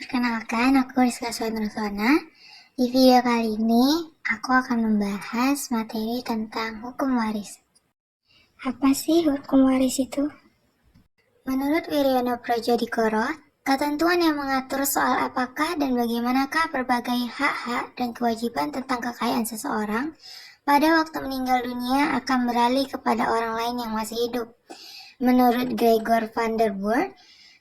Perkenalkan, aku Rizka Suwanrosona. Di video kali ini, aku akan membahas materi tentang hukum waris. Apa sih hukum waris itu? Menurut Wiryono Projodikoro, ketentuan yang mengatur soal apakah dan bagaimanakah berbagai hak-hak dan kewajiban tentang kekayaan seseorang pada waktu meninggal dunia akan beralih kepada orang lain yang masih hidup. Menurut Gregor van der Burg,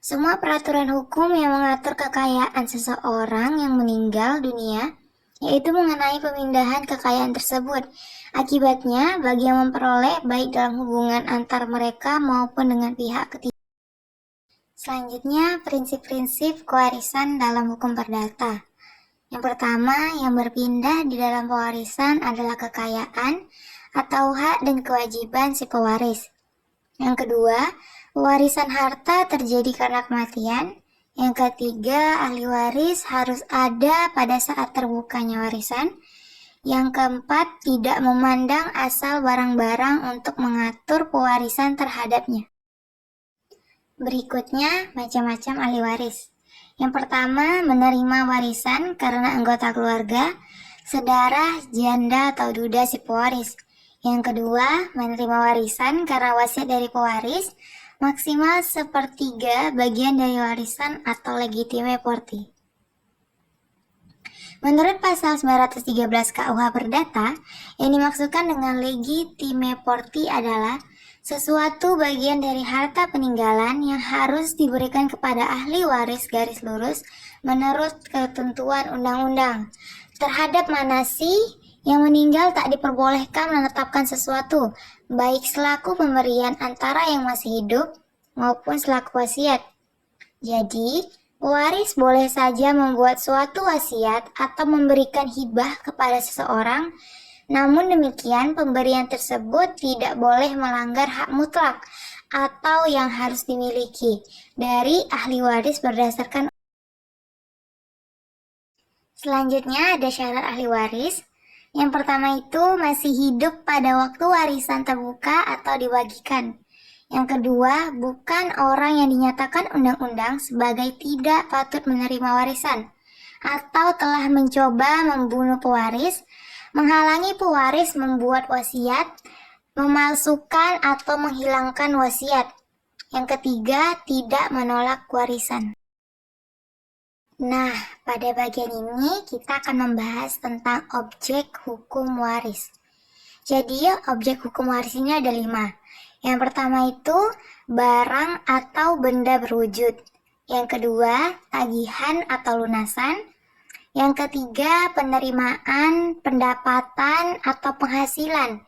semua peraturan hukum yang mengatur kekayaan seseorang yang meninggal dunia, yaitu mengenai pemindahan kekayaan tersebut. Akibatnya, bagi yang memperoleh baik dalam hubungan antar mereka maupun dengan pihak ketiga. Selanjutnya, prinsip-prinsip kewarisan dalam hukum perdata. Yang pertama, yang berpindah di dalam pewarisan adalah kekayaan atau hak dan kewajiban si pewaris. Yang kedua, pewarisan harta terjadi karena kematian. Yang ketiga, ahli waris harus ada pada saat terbukanya warisan. Yang keempat, tidak memandang asal barang-barang untuk mengatur pewarisan terhadapnya. Berikutnya, macam-macam ahli waris. Yang pertama, menerima warisan karena anggota keluarga, saudara, janda, atau duda si pewaris. Yang kedua, menerima warisan karena wasiat dari pewaris, maksimal sepertiga bagian dari warisan atau legitime porti. Menurut pasal 913 KUH Perdata, yang dimaksudkan dengan legitime porti adalah sesuatu bagian dari harta peninggalan yang harus diberikan kepada ahli waris garis lurus menurut ketentuan undang-undang. Terhadap mana sih yang meninggal tak diperbolehkan menetapkan sesuatu, baik selaku pemberian antara yang masih hidup maupun selaku wasiat. Jadi, pewaris boleh saja membuat suatu wasiat atau memberikan hibah kepada seseorang, namun demikian pemberian tersebut tidak boleh melanggar hak mutlak atau yang harus dimiliki dari ahli waris berdasarkan. Selanjutnya ada syarat ahli waris. Yang pertama itu masih hidup pada waktu warisan terbuka atau dibagikan. Yang kedua, bukan orang yang dinyatakan undang-undang sebagai tidak patut menerima warisan, atau telah mencoba membunuh pewaris, menghalangi pewaris membuat wasiat, memalsukan atau menghilangkan wasiat. Yang ketiga, tidak menolak warisan. Nah, pada bagian ini kita akan membahas tentang objek hukum waris. Jadi, objek hukum waris ini ada 5. Yang pertama itu barang atau benda berwujud. Yang kedua, tagihan atau lunasan. Yang ketiga, penerimaan, pendapatan atau penghasilan,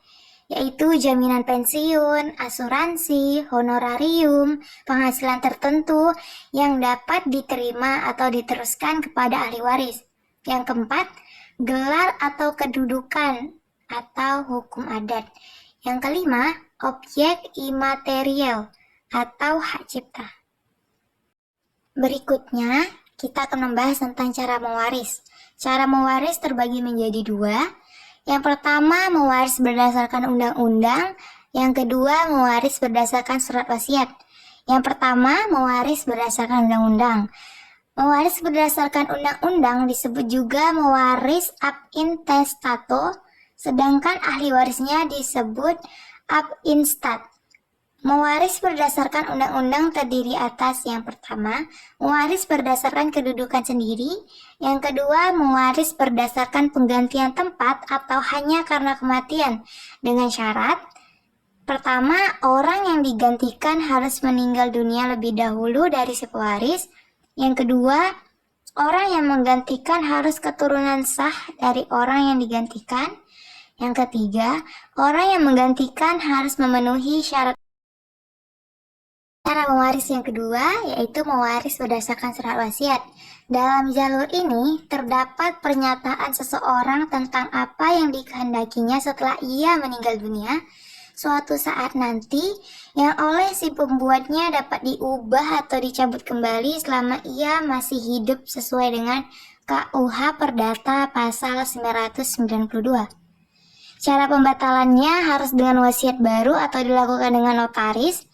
yaitu jaminan pensiun, asuransi, honorarium, penghasilan tertentu yang dapat diterima atau diteruskan kepada ahli waris. Yang keempat, gelar atau kedudukan atau hukum adat. Yang kelima, objek imaterial atau hak cipta. Berikutnya, kita akan membahas tentang cara mewaris. Cara mewaris terbagi menjadi 2. Yang pertama, mewaris berdasarkan undang-undang. Yang kedua, mewaris berdasarkan surat wasiat. Yang pertama, mewaris berdasarkan undang-undang. Mewaris berdasarkan undang-undang disebut juga mewaris ab intestato, sedangkan ahli warisnya disebut ab instat. Mewaris berdasarkan undang-undang terdiri atas yang pertama, mewaris berdasarkan kedudukan sendiri. Yang kedua, mewaris berdasarkan penggantian tempat atau hanya karena kematian dengan syarat. Pertama, orang yang digantikan harus meninggal dunia lebih dahulu dari si pewaris. Yang kedua, orang yang menggantikan harus keturunan sah dari orang yang digantikan. Yang ketiga, orang yang menggantikan harus memenuhi syarat. Cara mewaris yang kedua yaitu mewaris berdasarkan surat wasiat. Dalam jalur ini terdapat pernyataan seseorang tentang apa yang dikehendakinya setelah ia meninggal dunia suatu saat nanti yang oleh si pembuatnya dapat diubah atau dicabut kembali selama ia masih hidup sesuai dengan KUH Perdata pasal 992. Cara pembatalannya harus dengan wasiat baru atau dilakukan dengan notaris.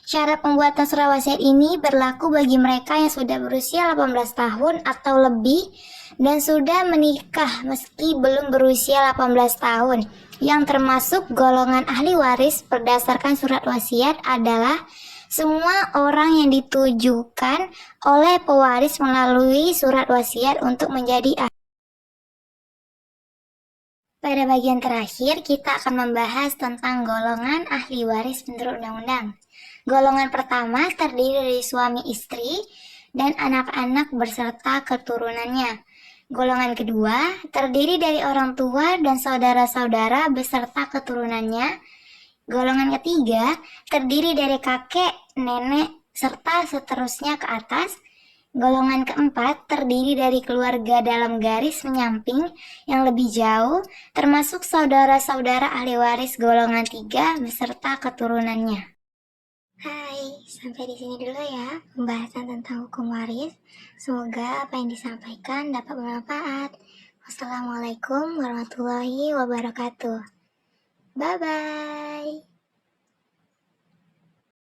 Syarat pembuatan surat wasiat ini berlaku bagi mereka yang sudah berusia 18 tahun atau lebih dan sudah menikah meski belum berusia 18 tahun. Yang termasuk golongan ahli waris berdasarkan surat wasiat adalah semua orang yang ditujukan oleh pewaris melalui surat wasiat untuk menjadi ahli. Pada bagian terakhir, kita akan membahas tentang golongan ahli waris menurut undang-undang. Golongan pertama terdiri dari suami istri dan anak-anak beserta keturunannya. Golongan kedua terdiri dari orang tua dan saudara-saudara beserta keturunannya. Golongan ketiga terdiri dari kakek, nenek, serta seterusnya ke atas. Golongan keempat terdiri dari keluarga dalam garis menyamping yang lebih jauh, termasuk saudara-saudara ahli waris golongan 3 beserta keturunannya. Hai, sampai di sini dulu ya pembahasan tentang hukum waris. Semoga apa yang disampaikan dapat bermanfaat. Wassalamualaikum warahmatullahi wabarakatuh. Bye-bye.